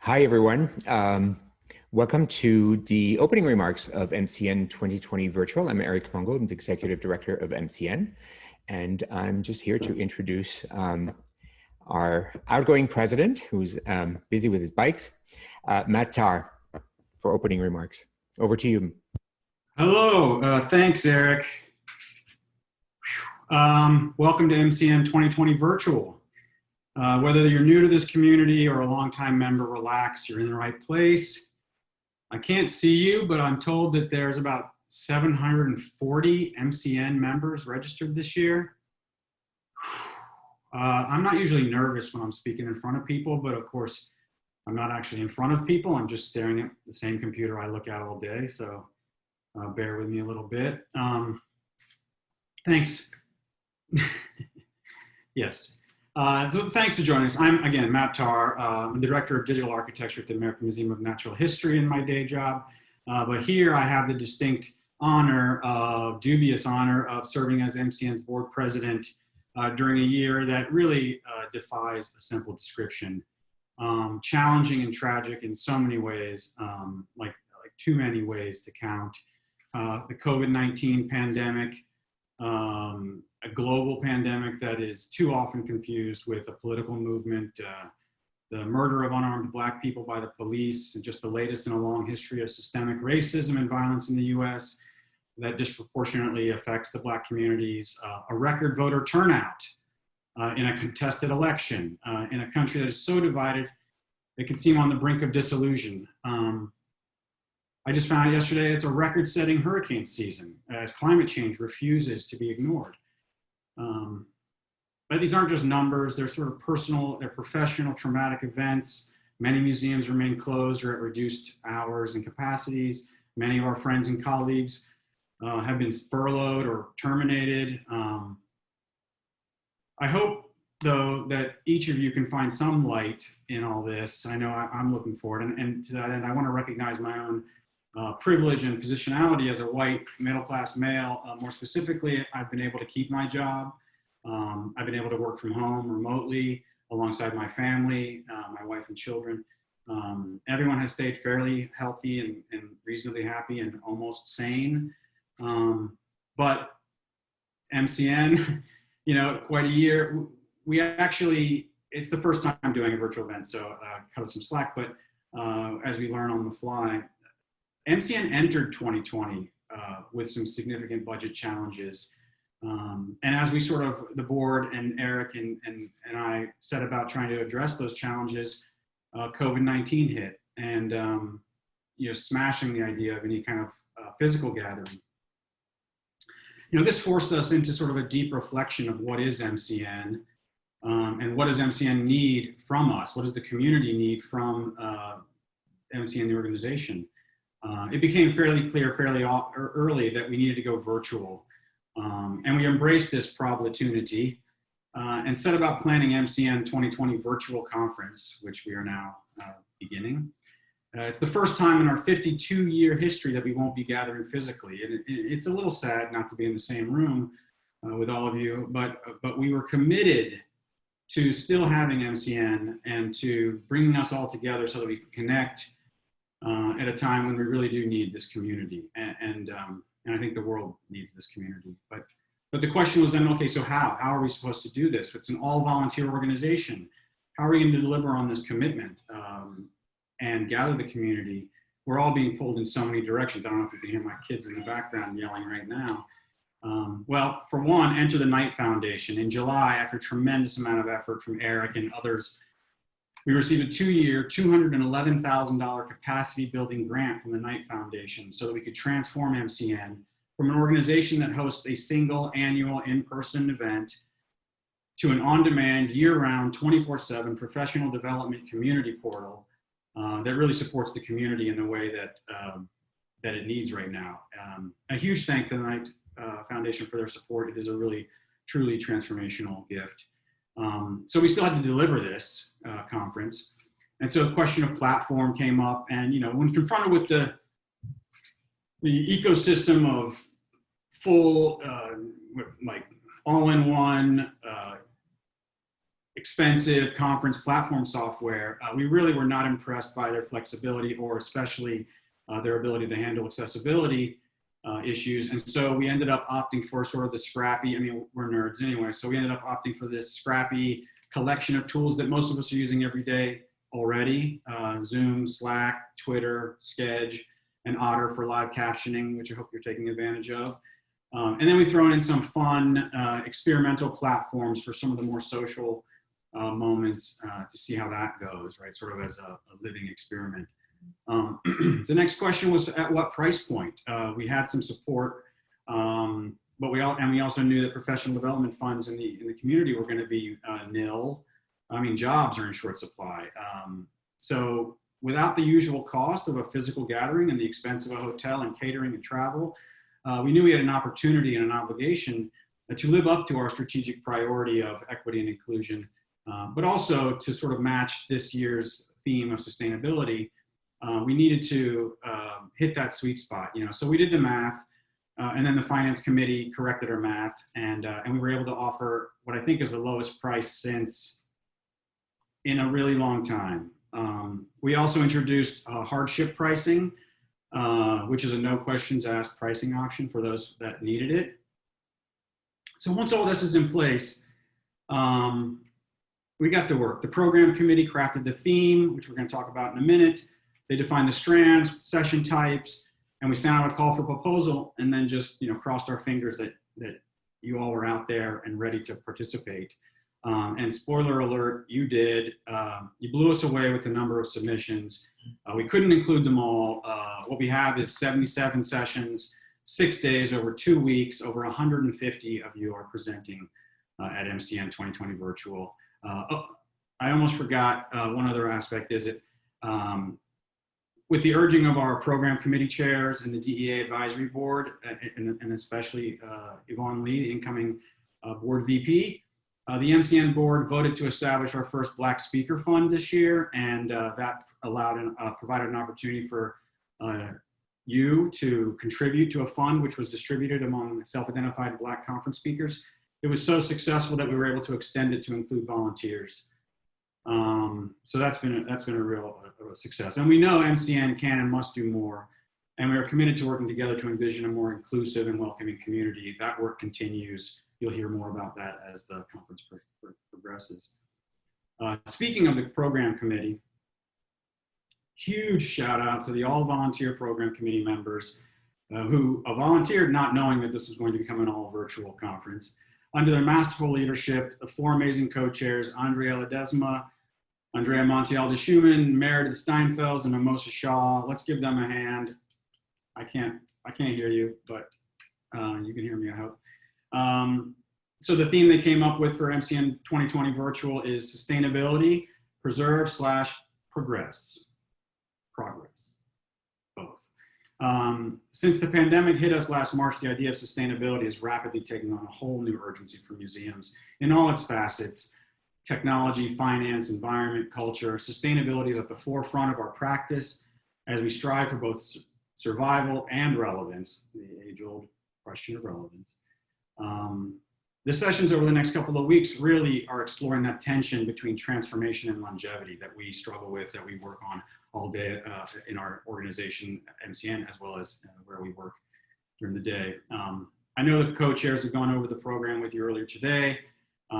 Hi, everyone. Welcome to the opening remarks of MCN 2020 Virtual. I'm Eric Longo. I'm the Executive Director of MCN, and I'm just here to introduce our outgoing president, who's busy with his bikes, Matt Tarr, for opening remarks. Over to you. Hello. Thanks, Eric. Welcome to MCN 2020 Virtual. Whether you're new to this community or a longtime member, relax, you're in the right place. I can't see you, but I'm told that there's about 740 MCN members registered this year. I'm not usually nervous when I'm speaking in front of people, but of course, I'm not actually in front of people. I'm just staring at the same computer I look at all day, so bear with me a little bit. Thanks. Yes. So thanks for joining us. I'm, again, Matt Tarr. I'm the Director of Digital Architecture at the American Museum of Natural History in my day job. But here I have the distinct dubious honor of serving as MCN's board president during a year that really defies a simple description. Challenging and tragic in so many ways, like too many ways to count. The COVID-19 pandemic, a global pandemic that is too often confused with a political movement, the murder of unarmed Black people by the police, and just the latest in a long history of systemic racism and violence in the US that disproportionately affects the Black communities, a record voter turnout in a contested election, in a country that is so divided it can seem on the brink of dissolution. I just found out yesterday it's a record-setting hurricane season as climate change refuses to be ignored. But these aren't just numbers, they're sort of personal, they're professional traumatic events. Many museums remain closed or at reduced hours and capacities. Many of our friends and colleagues have been furloughed or terminated. I hope, though, that each of you can find some light in all this. I know I'm looking for it, and to that end, I want to recognize my own privilege and positionality as a white middle-class male. More specifically, I've been able to keep my job. I've been able to work from home remotely alongside my family, my wife and children. Everyone has stayed fairly healthy and reasonably happy and almost sane. But MCN, quite a year. We actually, it's the first time doing a virtual event, so cut us some slack, but as we learn on the fly, MCN entered 2020 with some significant budget challenges. And as we sort of, the board and Eric and I set about trying to address those challenges, COVID-19 hit and, smashing the idea of any kind of physical gathering. This forced us into sort of a deep reflection of what is MCN and what does MCN need from us? What does the community need from MCN, the organization? It became fairly clear fairly early that we needed to go virtual. And we embraced this opportunity and set about planning MCN 2020 virtual conference, which we are now beginning. It's the first time in our 52-year history that we won't be gathering physically. And it's a little sad not to be in the same room with all of you, but we were committed to still having MCN and to bringing us all together so that we can connect at a time when we really do need this community. And I think the world needs this community. But the question was then, okay, so how are we supposed to do this? It's an all volunteer organization. How are we going to deliver on this commitment and gather the community? We're all being pulled in so many directions. I don't know if you can hear my kids in the background yelling right now. Well, for one, enter the Knight Foundation. In July, after a tremendous amount of effort from Eric and others, we received a 2-year, $211,000 capacity building grant from the Knight Foundation so that we could transform MCN from an organization that hosts a single annual in-person event to an on-demand, year-round, 24/7 professional development community portal that really supports the community in the way that it needs right now. A huge thank to the Knight Foundation for their support. It is a really, truly transformational gift. So we still had to deliver this conference. And so the question of platform came up, and when confronted with the ecosystem of full, like all-in-one expensive conference platform software, we really were not impressed by their flexibility or especially their ability to handle accessibility issues. And so we ended up opting for sort of the scrappy, I mean, we're nerds anyway, so we ended up opting for this scrappy collection of tools that most of us are using every day already. Zoom, Slack, Twitter, Sketch, and Otter for live captioning, which I hope you're taking advantage of. And then we throw in some fun experimental platforms for some of the more social moments to see how that goes, right? Sort of as a living experiment. The next question was at what price point? We had some support, but we also knew that professional development funds in the community were going to be nil. I mean, jobs are in short supply. So without the usual cost of a physical gathering and the expense of a hotel and catering and travel, we knew we had an opportunity and an obligation to live up to our strategic priority of equity and inclusion, but also to sort of match this year's theme of sustainability. We needed to hit that sweet spot, you know. So we did the math, and then the finance committee corrected our math, and we were able to offer what I think is the lowest price since in a really long time. We also introduced hardship pricing, which is a no questions asked pricing option for those that needed it. So once all this is in place, we got to work. The program committee crafted the theme, which we're going to talk about in a minute. They defined the strands, session types, and we sent out a call for proposal, and then just, you know, crossed our fingers that you all were out there and ready to participate. And spoiler alert, you did. You blew us away with the number of submissions. We couldn't include them all. What we have is 77 sessions, 6 days over 2 weeks. Over 150 of you are presenting at MCN 2020 Virtual. I almost forgot one other aspect is it, with the urging of our program committee chairs and the DEA advisory board, and especially Yvonne Lee, the incoming board VP, the MCN board voted to establish our first Black Speaker Fund this year, and that allowed and provided an opportunity for you to contribute to a fund which was distributed among self-identified Black conference speakers. It was so successful that we were able to extend it to include volunteers. So that's been a real success. And we know MCN can and must do more, and we are committed to working together to envision a more inclusive and welcoming community. That work continues. You'll hear more about that as the conference progresses. Speaking of the program committee, huge shout out to the all volunteer program committee members who volunteered not knowing that this was going to become an all virtual conference. Under their masterful leadership, the four amazing co-chairs, Andrea Ledesma, Andrea Montiel de Schumann, Meredith Steinfels, and Mimosa Shaw. Let's give them a hand. I can't hear you, but you can hear me, I hope. So the theme they came up with for MCN 2020 Virtual is sustainability, preserve / progress. Both. Since the pandemic hit us last March, the idea of sustainability is rapidly taking on a whole new urgency for museums in all its facets: technology, finance, environment, culture. Sustainability is at the forefront of our practice as we strive for both survival and relevance, the age-old question of relevance. The sessions over the next couple of weeks really are exploring that tension between transformation and longevity that we struggle with, that we work on all day in our organization, MCN, as well as where we work during the day. I know the co-chairs have gone over the program with you earlier today,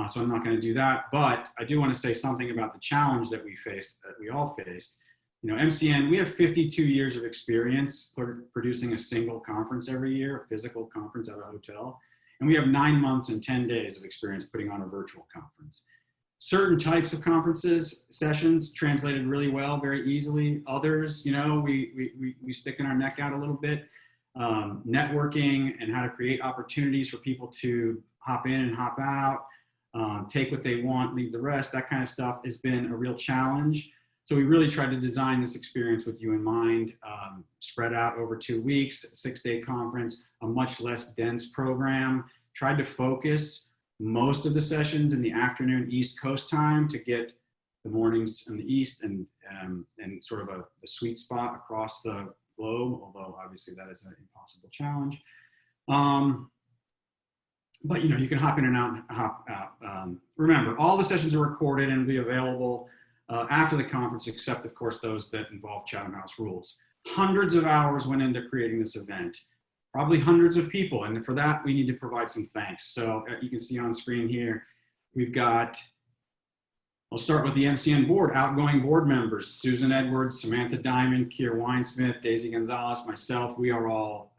so I'm not going to do that, but I do want to say something about the challenge that we faced, that we all faced. You know, MCN, we have 52 years of experience producing a single conference every year, a physical conference at a hotel. And we have 9 months and 10 days of experience putting on a virtual conference. Certain types of conferences, sessions translated really well, very easily. Others, you know, we sticking our neck out a little bit. Networking and how to create opportunities for people to hop in and hop out, take what they want, leave the rest, that kind of stuff has been a real challenge. So we really tried to design this experience with you in mind, spread out over 2 weeks, 6-day conference, a much less dense program, tried to focus most of the sessions in the afternoon East Coast time to get the mornings in the East and sort of a sweet spot across the globe, although obviously that is an impossible challenge. but you can hop in and out, hop out. Remember, all the sessions are recorded and will be available after the conference, except of course those that involve Chatham House rules. Hundreds of hours went into creating this event, probably hundreds of people, and for that we need to provide some thanks. So you can see on screen here, we've got, I'll start with the MCN board, outgoing board members, Susan Edwards, Samantha Diamond, Kier Weinsmith, Daisy Gonzalez, myself. We are all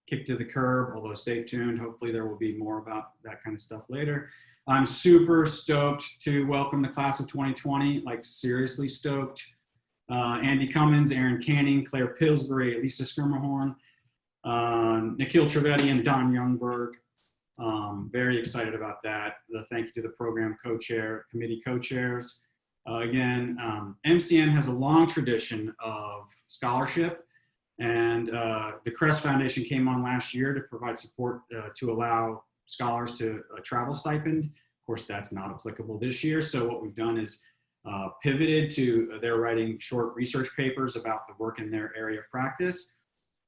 kicked to the curb, although stay tuned. Hopefully there will be more about that kind of stuff later. I'm super stoked to welcome the class of 2020, like seriously stoked. Andy Cummins, Aaron Canning, Claire Pillsbury, Lisa Skirmahorn, Nikhil Trivedi, and Don Youngberg. Very excited about that. Thank you to the program co-chair, committee co-chairs. Again, MCN has a long tradition of scholarship, and the Crest Foundation came on last year to provide support to allow scholars to a travel stipend. Of course, that's not applicable this year. So what we've done is pivoted to their writing short research papers about the work in their area of practice.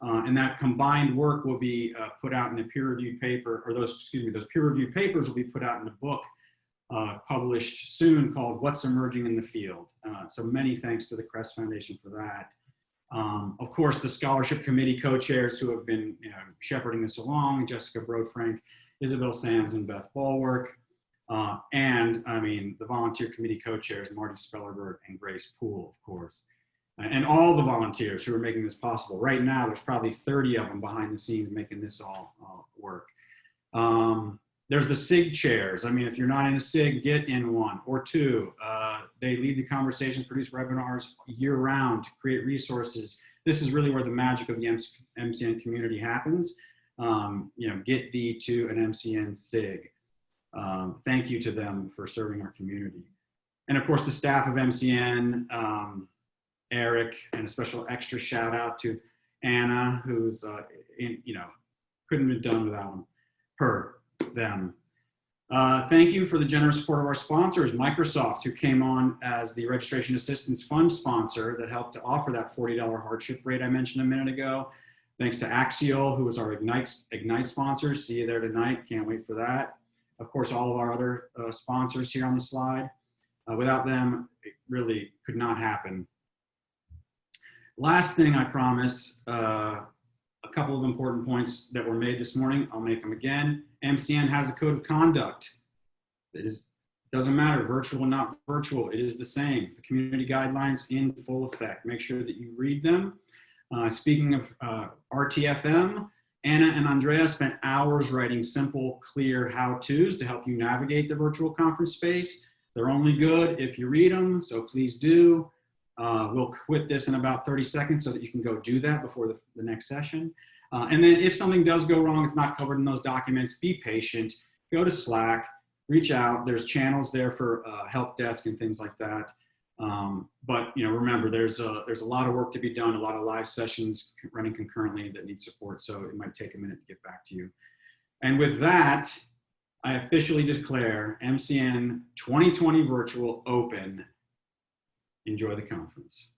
And that combined work will be put out in a peer-reviewed paper, or those peer-reviewed papers will be put out in a book published soon called What's Emerging in the Field. So many thanks to the Crest Foundation for that. Of course, the scholarship committee co-chairs who have been shepherding this along, Jessica Brodefrank, Isabel Sands, and Beth Bulwark. And I mean, the volunteer committee co-chairs, Marty Spellerberg and Grace Poole, of course. And all the volunteers who are making this possible. Right now, there's probably 30 of them behind the scenes making this all work. There's the SIG chairs. I mean, if you're not in a SIG, get in one or two. They lead the conversations, produce webinars year round to create resources. This is really where the magic of the MCN community happens. Get thee to an MCN SIG. Thank you to them for serving our community. And of course, the staff of MCN, Eric, and a special extra shout out to Anna, who's couldn't have been done without them. Thank you for the generous support of our sponsors, Microsoft, who came on as the Registration Assistance Fund sponsor that helped to offer that $40 hardship rate I mentioned a minute ago. Thanks to Axial, who was our Ignite sponsor. See you there tonight. Can't wait for that. Of course, all of our other sponsors here on the slide. Without them, it really could not happen. Last thing I promise, a couple of important points that were made this morning. I'll make them again. MCN has a code of conduct. Doesn't matter, virtual or not virtual, it is the same. The community guidelines in full effect. Make sure that you read them. Speaking of RTFM, Anna and Andrea spent hours writing simple, clear how-tos to help you navigate the virtual conference space. They're only good if you read them, so please do. We'll quit this in about 30 seconds so that you can go do that before the next session. And then if something does go wrong, it's not covered in those documents, be patient, go to Slack, reach out. There's channels there for help desk and things like that. But remember, there's a lot of work to be done, a lot of live sessions running concurrently that need support, so it might take a minute to get back to you. And with that, I officially declare MCN 2020 Virtual open. Enjoy the conference.